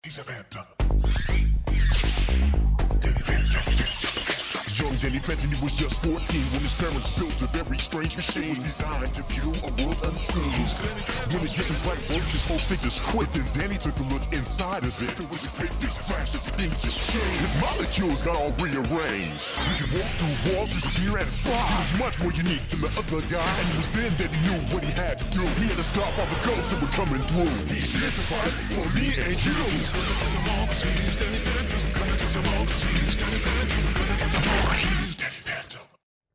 He's a Phantom. Young Danny Fenton, he was just 14 when his parents built a very strange machine. It was designed to view a world unseen. When it didn't quite work, his folks they just quit. Then Danny took a look inside of it. There was a great big flash, everything just changed. His molecules got all rearranged. He could walk through walls, disappear and fly. He was much more unique than the other guy. And it was then that he knew what he had to do. He had to stop all the ghosts that were coming through. He's here to fight for me and you.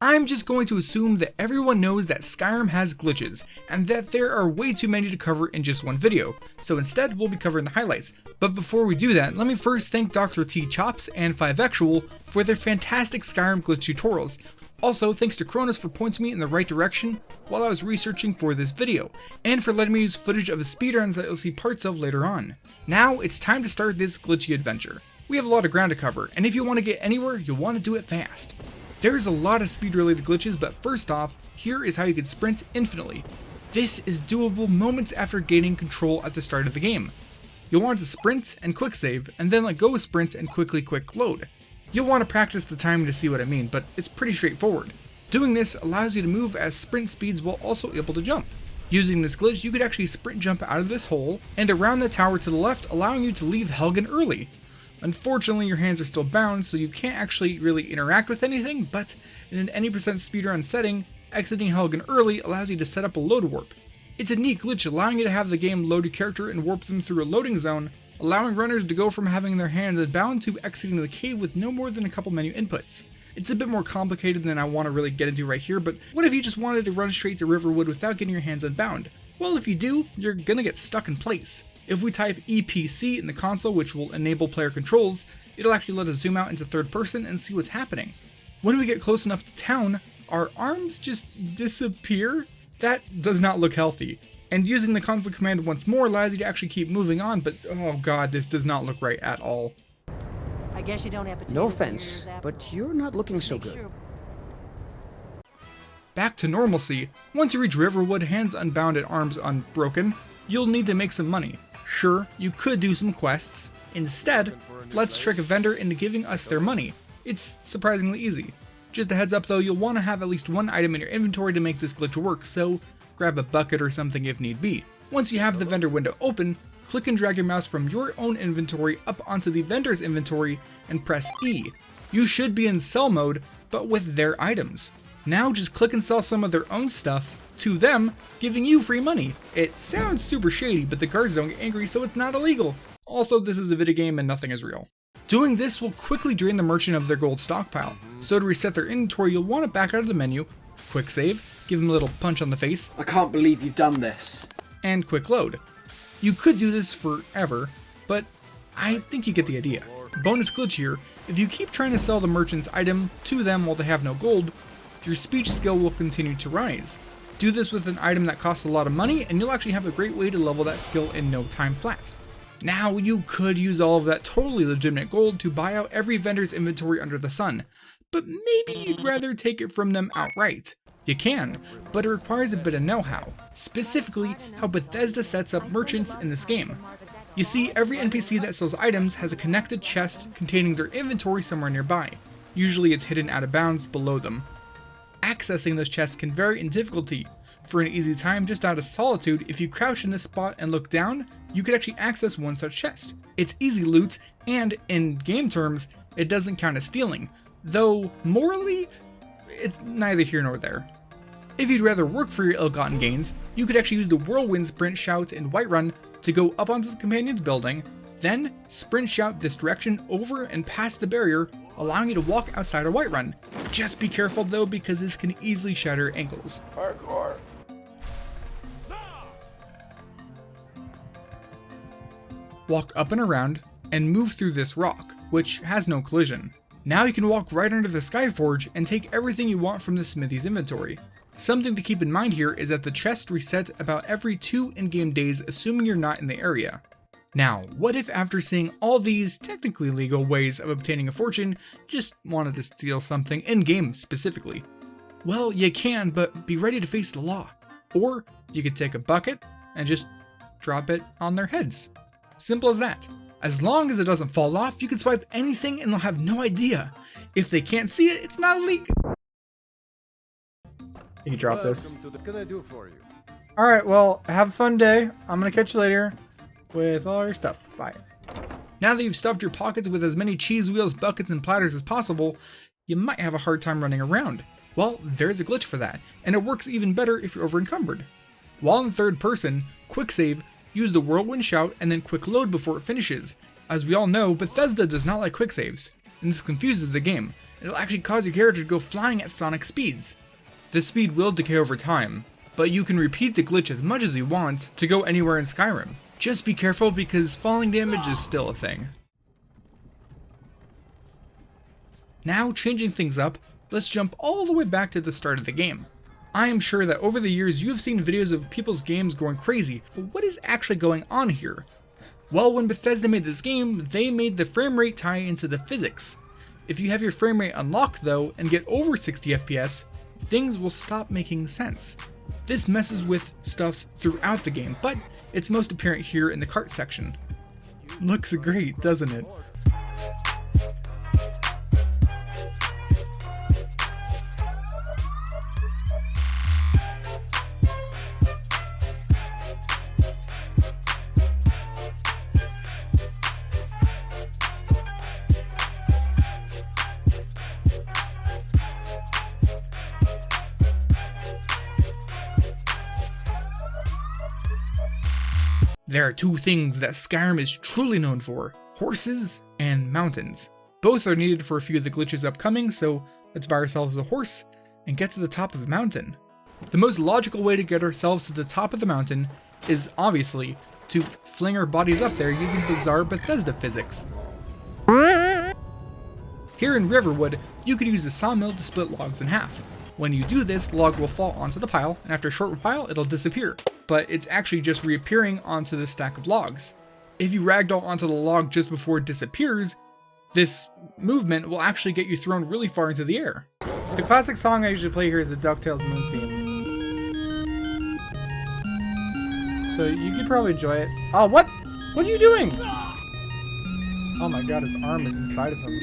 I'm just going to assume that everyone knows that Skyrim has glitches, and that there are way too many to cover in just one video, so instead we'll be covering the highlights. But before we do that, let me first thank DrTChops and Fivexual for their fantastic Skyrim glitch tutorials. Also, thanks to Chronos for pointing me in the right direction while I was researching for this video, and for letting me use footage of the speedruns that you'll see parts of later on. Now, it's time to start this glitchy adventure. We have a lot of ground to cover, and if you want to get anywhere, you'll want to do it fast. There's a lot of speed related glitches, but first off, here is how you can sprint infinitely. This is doable moments after gaining control at the start of the game. You'll want to sprint and quick save, and then let go of sprint and quick load. You'll want to practice the timing to see what I mean, but it's pretty straightforward. Doing this allows you to move at sprint speeds while also able to jump. Using this glitch, you could actually sprint jump out of this hole and around the tower to the left, allowing you to leave Helgen early. Unfortunately, your hands are still bound, so you can't actually really interact with anything, but in an any % speedrun setting, exiting Helgen early allows you to set up a load warp. It's a neat glitch allowing you to have the game load your character and warp them through a loading zone, allowing runners to go from having their hands bound to exiting the cave with no more than a couple menu inputs. It's a bit more complicated than I want to really get into right here, but what if you just wanted to run straight to Riverwood without getting your hands unbound? Well, if you do, you're gonna get stuck in place. If we type EPC in the console, which will enable player controls, it'll actually let us zoom out into third person and see what's happening. When we get close enough to town, our arms just disappear? That does not look healthy. And using the console command once more allows you to actually keep moving on, but oh god, this does not look right at all. I guess you don't have potatoes. No offense, but you're not looking so good. Back to normalcy, once you reach Riverwood, hands unbound and arms unbroken, you'll need to make some money. Sure, you could do some quests. Instead, let's trick a vendor into giving us their money. It's surprisingly easy. Just a heads up though, you'll want to have at least one item in your inventory to make this glitch work, so grab a bucket or something if need be. Once you have the vendor window open, click and drag your mouse from your own inventory up onto the vendor's inventory and press E. You should be in sell mode, but with their items. Now just click and sell some of their own stuff to them, giving you free money. It sounds super shady, but the guards don't get angry, so it's not illegal. Also, this is a video game and nothing is real. Doing this will quickly drain the merchant of their gold stockpile, so to reset their inventory you'll want to back out of the menu, quick save, give them a little punch on the face, I can't believe you've done this. and quick load. You could do this forever, but I think you get the idea. Bonus glitch here, if you keep trying to sell the merchant's item to them while they have no gold, your speech skill will continue to rise. Do this with an item that costs a lot of money and you'll actually have a great way to level that skill in no time flat. Now you could use all of that totally legitimate gold to buy out every vendor's inventory under the sun, but maybe you'd rather take it from them outright. You can, but it requires a bit of know-how, specifically how Bethesda sets up merchants in this game. You see, every NPC that sells items has a connected chest containing their inventory somewhere nearby. Usually it's hidden out of bounds below them. Accessing those chests can vary in difficulty. For an easy time just out of solitude, if you crouch in this spot and look down, you could actually access one such chest. It's easy loot, and in game terms, it doesn't count as stealing, though morally, it's neither here nor there. If you'd rather work for your ill-gotten gains, you could actually use the whirlwind sprint shout in Whiterun to go up onto the companion's building, then sprint shout this direction over and past the barrier, allowing you to walk outside of Whiterun. Just be careful though, because this can easily shatter ankles. Parkour. Walk up and around, and move through this rock, which has no collision. Now you can walk right under the Skyforge and take everything you want from the smithy's inventory. Something to keep in mind here is that the chest resets about every 2 in-game days, assuming you're not in the area. Now, what if after seeing all these technically legal ways of obtaining a fortune, just wanted to steal something in-game specifically? Well, you can, but be ready to face the law. Or you could take a bucket and just drop it on their heads. Simple as that. As long as it doesn't fall off, you can swipe anything and they'll have no idea. If they can't see it, it's not a leak. You can drop this. What can I do for you? Alright, well, have a fun day. I'm gonna catch you later with all your stuff. Bye. Now that you've stuffed your pockets with as many cheese wheels, buckets, and platters as possible, you might have a hard time running around. Well, there's a glitch for that, and it works even better if you're over encumbered. While in third person, quick save, use the whirlwind shout, and then quick load before it finishes. As we all know, Bethesda does not like quick saves, and this confuses the game. It'll actually cause your character to go flying at sonic speeds. The speed will decay over time, but you can repeat the glitch as much as you want to go anywhere in Skyrim. Just be careful because falling damage is still a thing. Now, changing things up, let's jump all the way back to the start of the game. I am sure that over the years you have seen videos of people's games going crazy, but what is actually going on here? Well, when Bethesda made this game, they made the frame rate tie into the physics. If you have your frame rate unlocked though, and get over 60 FPS, things will stop making sense. This messes with stuff throughout the game, but it's most apparent here in the cart section. Looks great, doesn't it? There are two things that Skyrim is truly known for: horses and mountains. Both are needed for a few of the glitches upcoming, so let's buy ourselves a horse and get to the top of the mountain. The most logical way to get ourselves to the top of the mountain is obviously to fling our bodies up there using bizarre Bethesda physics. Here in Riverwood, you could use the sawmill to split logs in half. When you do this, the log will fall onto the pile, and after a short while, it'll disappear. But it's actually just reappearing onto the stack of logs. If you ragdoll onto the log just before it disappears, this movement will actually get you thrown really far into the air. The classic song I usually play here is the DuckTales Moon theme. So you could probably enjoy it. Oh, what? What are you doing? Oh my god, his arm is inside of him.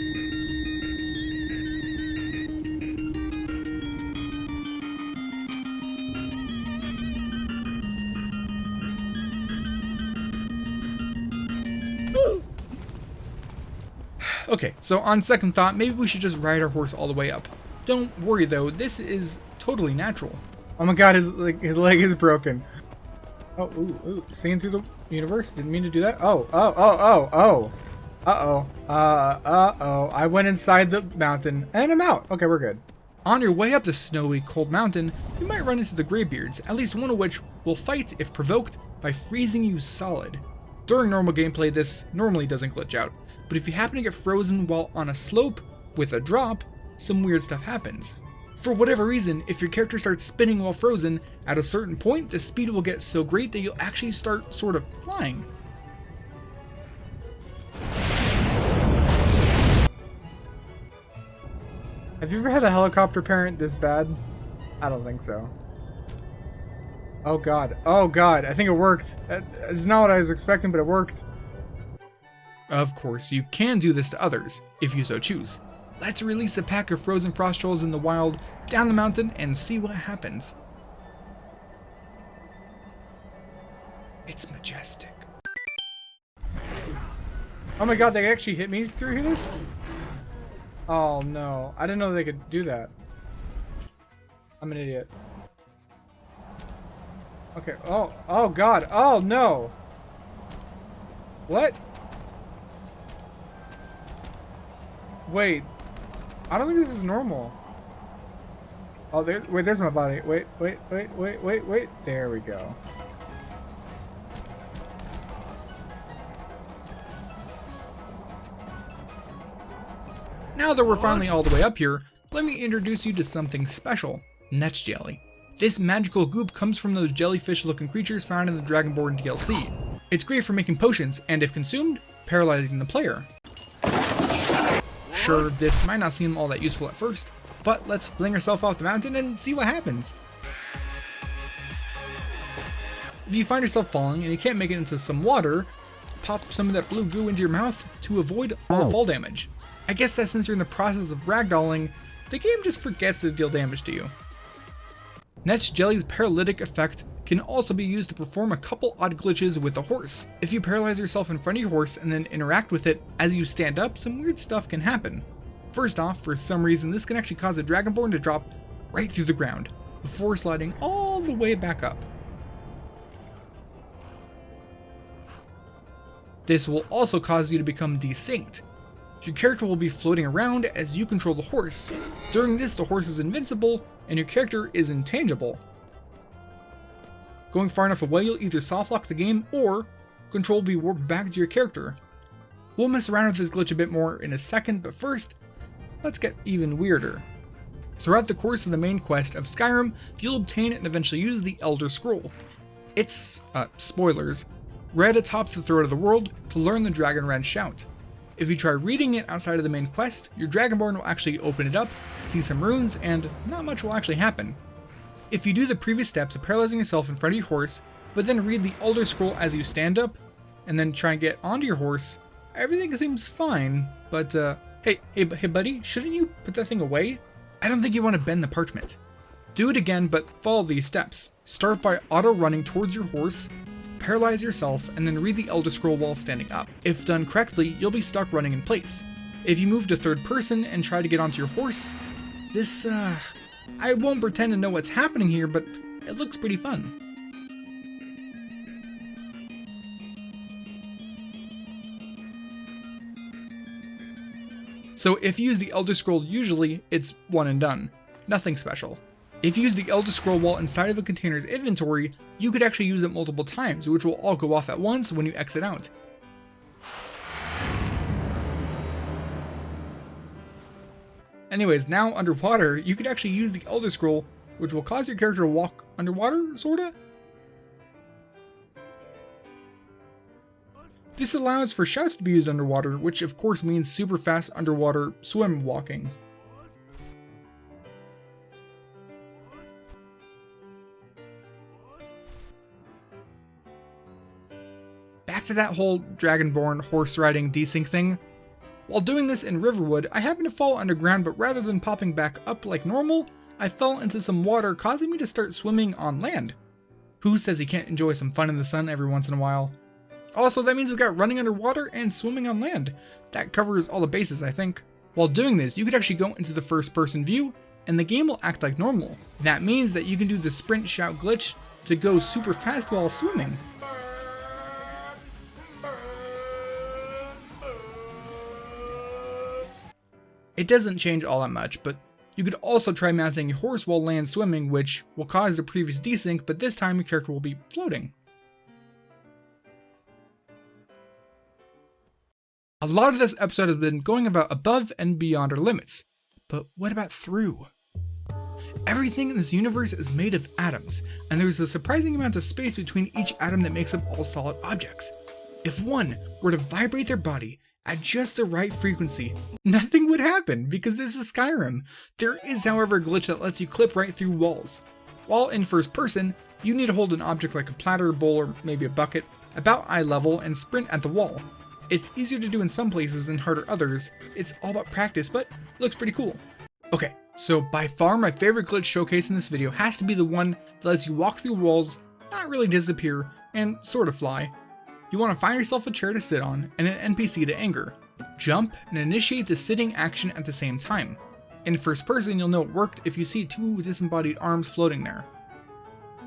Okay, so on second thought, maybe we should just ride our horse all the way up. Don't worry though, this is totally natural. Oh my god, his leg is broken. Oh, ooh, seeing through the universe, didn't mean to do that. Oh. Uh-oh, I went inside the mountain, and I'm out. Okay, we're good. On your way up the snowy, cold mountain, you might run into the Greybeards, at least one of which will fight if provoked by freezing you solid. During normal gameplay, this normally doesn't glitch out. But if you happen to get frozen while on a slope with a drop, some weird stuff happens. For whatever reason, if your character starts spinning while frozen, at a certain point the speed will get so great that you'll actually start sort of flying. Have you ever had a helicopter parent this bad? I don't think so. Oh god, I think it worked. It's not what I was expecting, but it worked. Of course, you can do this to others, if you so choose. Let's release a pack of frozen frost trolls in the wild, down the mountain, and see what happens. It's majestic. Oh my god, they actually hit me through this? Oh no, I didn't know they could do that. I'm an idiot. Okay, oh god, oh no! What? Wait, I don't think this is normal. Oh, wait, there's my body. Wait. There we go. Now that we're finally all the way up here, let me introduce you to something special, Netch Jelly. This magical goop comes from those jellyfish-looking creatures found in the Dragonborn DLC. It's great for making potions, and if consumed, paralyzing the player. Sure, this might not seem all that useful at first, but let's fling ourselves off the mountain and see what happens. If you find yourself falling and you can't make it into some water, pop some of that blue goo into your mouth to avoid all fall damage. I guess that since you're in the process of ragdolling, the game just forgets to deal damage to you. Next, Jelly's paralytic effect can also be used to perform a couple odd glitches with the horse. If you paralyze yourself in front of your horse and then interact with it as you stand up, some weird stuff can happen. First off, for some reason this can actually cause a Dragonborn to drop right through the ground, before sliding all the way back up. This will also cause you to become desynced. Your character will be floating around as you control the horse. During this, the horse is invincible and your character is intangible. Going far enough away, you'll either softlock the game or control will be warped back to your character. We'll mess around with this glitch a bit more in a second, but first, let's get even weirder. Throughout the course of the main quest of Skyrim, you'll obtain and eventually use the Elder Scroll. It's, spoilers, read atop the throat of the world to learn the Dragonrend Shout. If you try reading it outside of the main quest, your Dragonborn will actually open it up, see some runes, and not much will actually happen. If you do the previous steps of paralyzing yourself in front of your horse, but then read the Elder Scroll as you stand up, and then try and get onto your horse, everything seems fine, but hey buddy, shouldn't you put that thing away? I don't think you want to bend the parchment. Do it again, but follow these steps. Start by auto-running towards your horse, paralyze yourself, and then read the Elder Scroll while standing up. If done correctly, you'll be stuck running in place. If you move to third person and try to get onto your horse, this, I won't pretend to know what's happening here, but it looks pretty fun. So if you use the Elder Scroll, usually it's one and done. Nothing special. If you use the Elder Scroll while inside of a container's inventory, you could actually use it multiple times, which will all go off at once when you exit out. Anyways, now underwater, you could actually use the Elder Scroll, which will cause your character to walk underwater, sorta? This allows for shouts to be used underwater, which of course means super fast underwater swim walking. Back to that whole Dragonborn horse riding desync thing. While doing this in Riverwood, I happened to fall underground, but rather than popping back up like normal, I fell into some water, causing me to start swimming on land. Who says you can't enjoy some fun in the sun every once in a while? Also, that means we got running underwater and swimming on land. That covers all the bases, I think. While doing this, you could actually go into the first person view, and the game will act like normal. That means that you can do the sprint shout glitch to go super fast while swimming. It doesn't change all that much, but you could also try mounting your horse while land swimming, which will cause the previous desync, but this time your character will be floating. A lot of this episode has been going about above and beyond our limits, but what about through? Everything in this universe is made of atoms, and there's a surprising amount of space between each atom that makes up all solid objects. If one were to vibrate their body at just the right frequency, nothing would happen because this is Skyrim. There is, however, a glitch that lets you clip right through walls. While in first person, you need to hold an object like a platter, bowl, or maybe a bucket about eye level and sprint at the wall. It's easier to do in some places and harder others. It's all about practice, but it looks pretty cool. Okay, so by far my favorite glitch showcase in this video has to be the one that lets you walk through walls, not really disappear, and sort of fly. You want to find yourself a chair to sit on and an NPC to anger. Jump and initiate the sitting action at the same time. In first person, you'll know it worked if you see two disembodied arms floating there.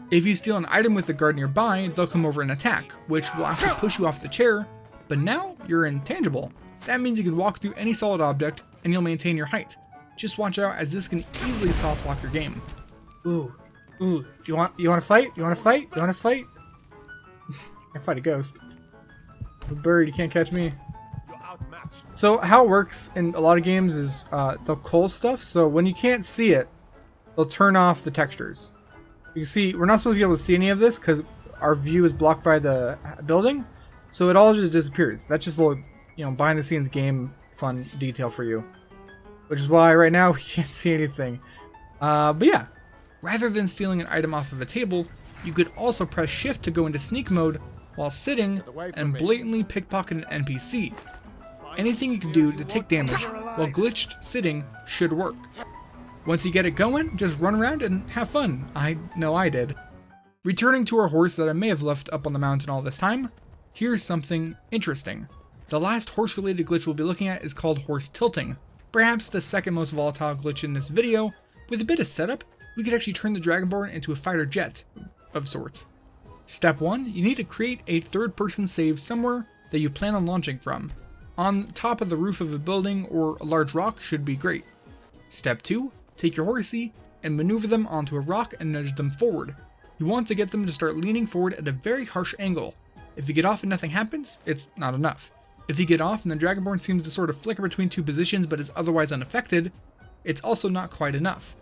If you steal an item with the guard nearby, they'll come over and attack, which will actually push you off the chair, but now you're intangible. That means you can walk through any solid object and you'll maintain your height. Just watch out as this can easily soft lock your game. Ooh, you want to fight? You want to fight? You want to fight? I fight a ghost. A bird, you can't catch me. So how it works in a lot of games is they'll cull stuff, so when you can't see it, they'll turn off the textures. You can see, we're not supposed to be able to see any of this because our view is blocked by the building, so it all just disappears. That's just a little, behind the scenes game fun detail for you. Which is why right now we can't see anything. But yeah, rather than stealing an item off of a table, you could also press shift to go into sneak mode while sitting and blatantly pickpocket an NPC. Anything you can do to take damage while glitched sitting should work. Once you get it going, just run around and have fun. I know I did. Returning to our horse that I may have left up on the mountain all this time, here's something interesting. The last horse-related glitch we'll be looking at is called horse tilting. Perhaps the second most volatile glitch in this video. With a bit of setup, we could actually turn the Dragonborn into a fighter jet of sorts. Step 1, you need to create a third-person save somewhere that you plan on launching from. On top of the roof of a building or a large rock should be great. Step 2, take your horsey and maneuver them onto a rock and nudge them forward. You want to get them to start leaning forward at a very harsh angle. If you get off and nothing happens, it's not enough. If you get off and the Dragonborn seems to sort of flicker between two positions but is otherwise unaffected, it's also not quite enough.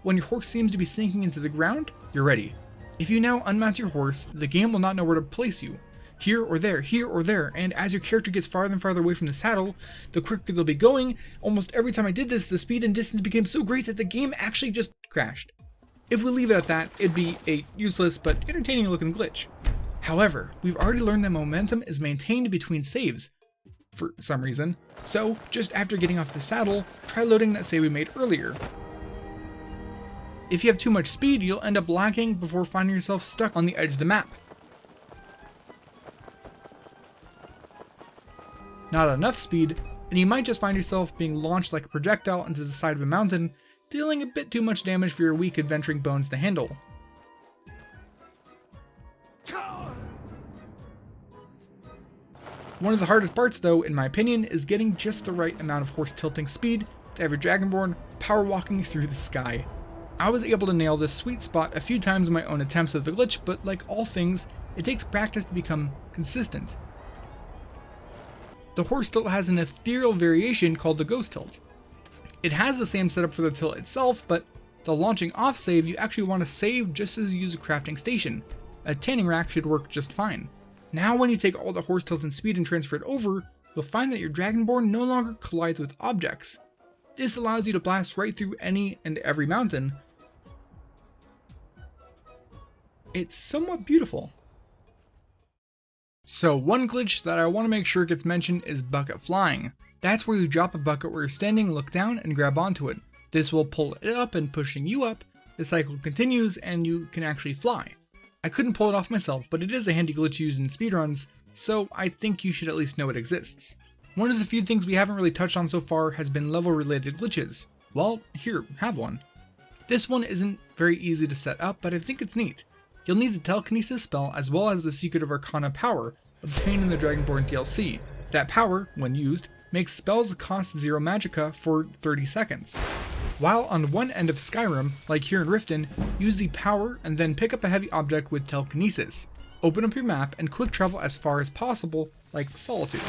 When your horse seems to be sinking into the ground, you're ready. If you now unmount your horse, the game will not know where to place you. Here or there, and as your character gets farther and farther away from the saddle, the quicker they'll be going. Almost every time I did this, the speed and distance became so great that the game actually just crashed. If we leave it at that, it'd be a useless but entertaining looking glitch. However, we've already learned that momentum is maintained between saves, for some reason, so just after getting off the saddle, try loading that save we made earlier. If you have too much speed, you'll end up lagging before finding yourself stuck on the edge of the map. Not enough speed, and you might just find yourself being launched like a projectile into the side of a mountain, dealing a bit too much damage for your weak adventuring bones to handle. One of the hardest parts though, in my opinion, is getting just the right amount of horse tilting speed to have your Dragonborn power walking through the sky. I was able to nail this sweet spot a few times in my own attempts at the glitch, but like all things, it takes practice to become consistent. The horse tilt has an ethereal variation called the ghost tilt. It has the same setup for the tilt itself, but the launching off save you actually want to save just as you use a crafting station. A tanning rack should work just fine. Now when you take all the horse tilt and speed and transfer it over, you'll find that your Dragonborn no longer collides with objects. This allows you to blast right through any and every mountain. It's somewhat beautiful. So one glitch that I want to make sure gets mentioned is bucket flying. That's where you drop a bucket where you're standing, look down, and grab onto it. This will pull it up and pushing you up. The cycle continues and you can actually fly. I couldn't pull it off myself, but it is a handy glitch used in speedruns, so I think you should at least know it exists. One of the few things we haven't really touched on so far has been level related glitches. Well, here, have one. This one isn't very easy to set up, but I think it's neat. You'll need the telekinesis spell as well as the Secret of Arcana power obtained in the Dragonborn DLC. That power, when used, makes spells cost 0 magicka for 30 seconds. While on one end of Skyrim, like here in Riften, use the power and then pick up a heavy object with telekinesis. Open up your map and quick travel as far as possible, like Solitude.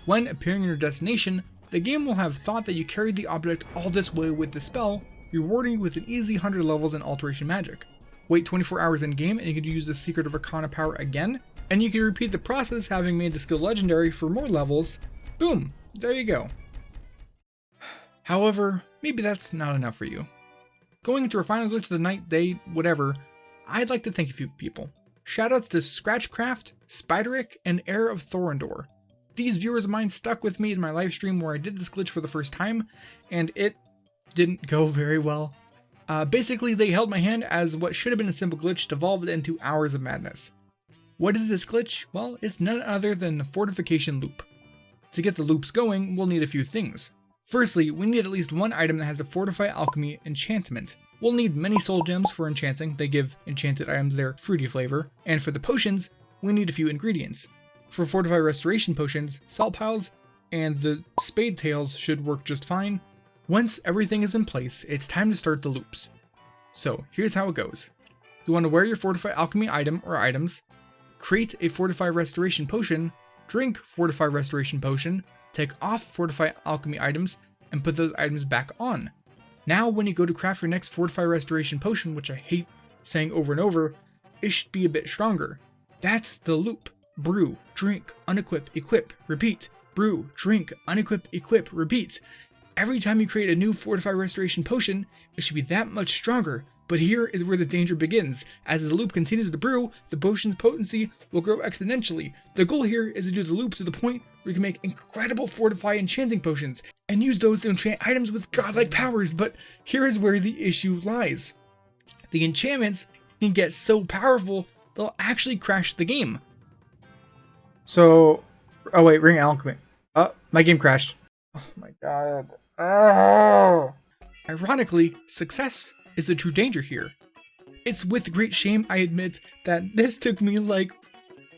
When appearing in your destination, the game will have thought that you carried the object all this way with the spell, rewarding you with an easy 100 levels in alteration magic. Wait 24 hours in game and you can use the Secret of Arcana power again, and you can repeat the process having made the skill legendary for more levels. Boom, there you go. However, maybe that's not enough for you. Going into our final glitch of the night, day, whatever, I'd like to thank a few people. Shoutouts to Scratchcraft, Spiderick, and Heir of Thorondor. These viewers of mine stuck with me in my live stream where I did this glitch for the first time, and it didn't go very well. Basically, they held my hand as what should have been a simple glitch devolved into hours of madness. What is this glitch? Well, it's none other than the fortification loop. To get the loops going, we'll need a few things. Firstly, we need at least one item that has the Fortify Alchemy enchantment. We'll need many soul gems for enchanting, they give enchanted items their fruity flavor, and for the potions, we need a few ingredients. For Fortify Restoration potions, salt piles and the spade tails should work just fine. Once everything is in place, it's time to start the loops. So here's how it goes. You want to wear your Fortify Alchemy item or items, create a Fortify Restoration potion, drink Fortify Restoration potion, take off Fortify Alchemy items, and put those items back on. Now when you go to craft your next Fortify Restoration potion, which I hate saying over and over, it should be a bit stronger. That's the loop. Brew, drink, unequip, equip, repeat. Brew, drink, unequip, equip, repeat. Every time you create a new Fortify Restoration potion, it should be that much stronger, But here is where the danger begins. As the loop continues to brew, the potion's potency will grow exponentially. The goal here is to do the loop to the point where you can make incredible fortify enchanting potions and use those to enchant items with godlike powers. But here is where the issue lies. The enchantments can get so powerful they'll actually crash the game. So, oh wait, ring alchemy. Oh, my game crashed. Oh my god. Oh. Ironically, success is the true danger here. It's with great shame I admit that this took me like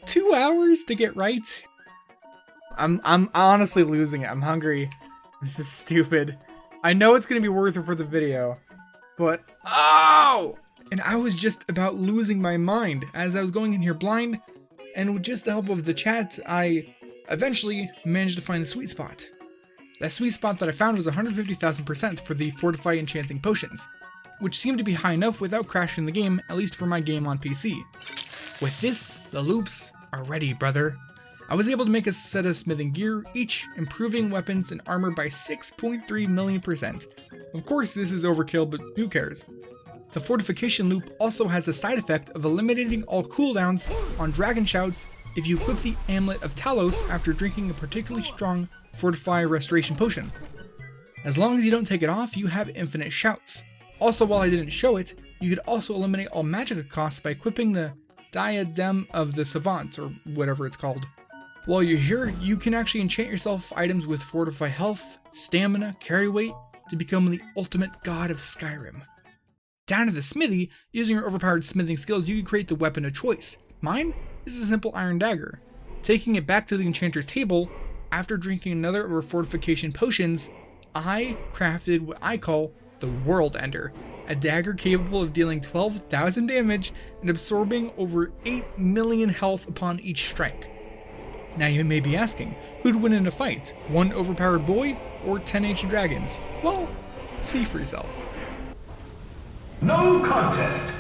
2 hours to get right. I'm honestly losing it. I'm hungry. This is stupid. I know it's gonna be worth it for the video, but oh! And I was just about losing my mind as I was going in here blind, and with just the help of the chat, I eventually managed to find the sweet spot. That sweet spot that I found was 150,000% for the Fortify Enchanting Potions, which seemed to be high enough without crashing the game, at least for my game on PC. With this, the loops are ready, brother. I was able to make a set of smithing gear, each improving weapons and armor by 6.3 million%. Of course, this is overkill, but who cares? The fortification loop also has the side effect of eliminating all cooldowns on dragon shouts if you equip the Amulet of Talos after drinking a particularly strong Fortify Restoration Potion. As long as you don't take it off, you have infinite shouts. Also, while I didn't show it, you could also eliminate all magic costs by equipping the Diadem of the Savant, or whatever it's called. While you're here, you can actually enchant yourself items with Fortify Health, Stamina, Carry Weight, to become the ultimate god of Skyrim. Down at the smithy, using your overpowered smithing skills, you can create the weapon of choice. Mine is a simple iron dagger. Taking it back to the enchanter's table, after drinking another of our fortification potions, I crafted what I call the World Ender, a dagger capable of dealing 12,000 damage and absorbing over 8 million health upon each strike. Now you may be asking, who'd win in a fight? One overpowered boy or 10 ancient dragons? Well, see for yourself. No contest.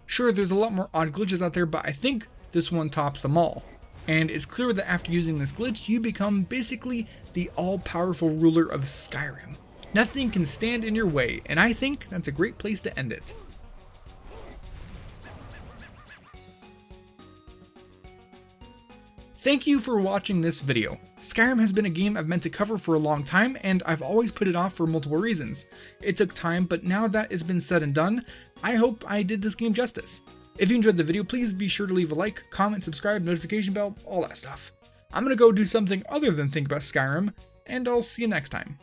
Sure, there's a lot more odd glitches out there, but I think this one tops them all. And it's clear that after using this glitch, you become basically the all-powerful ruler of Skyrim. Nothing can stand in your way, and I think that's a great place to end it. Thank you for watching this video. Skyrim has been a game I've meant to cover for a long time, and I've always put it off for multiple reasons. It took time, but now that it's been said and done, I hope I did this game justice. If you enjoyed the video, please be sure to leave a like, comment, subscribe, notification bell, all that stuff. I'm gonna go do something other than think about Skyrim, and I'll see you next time.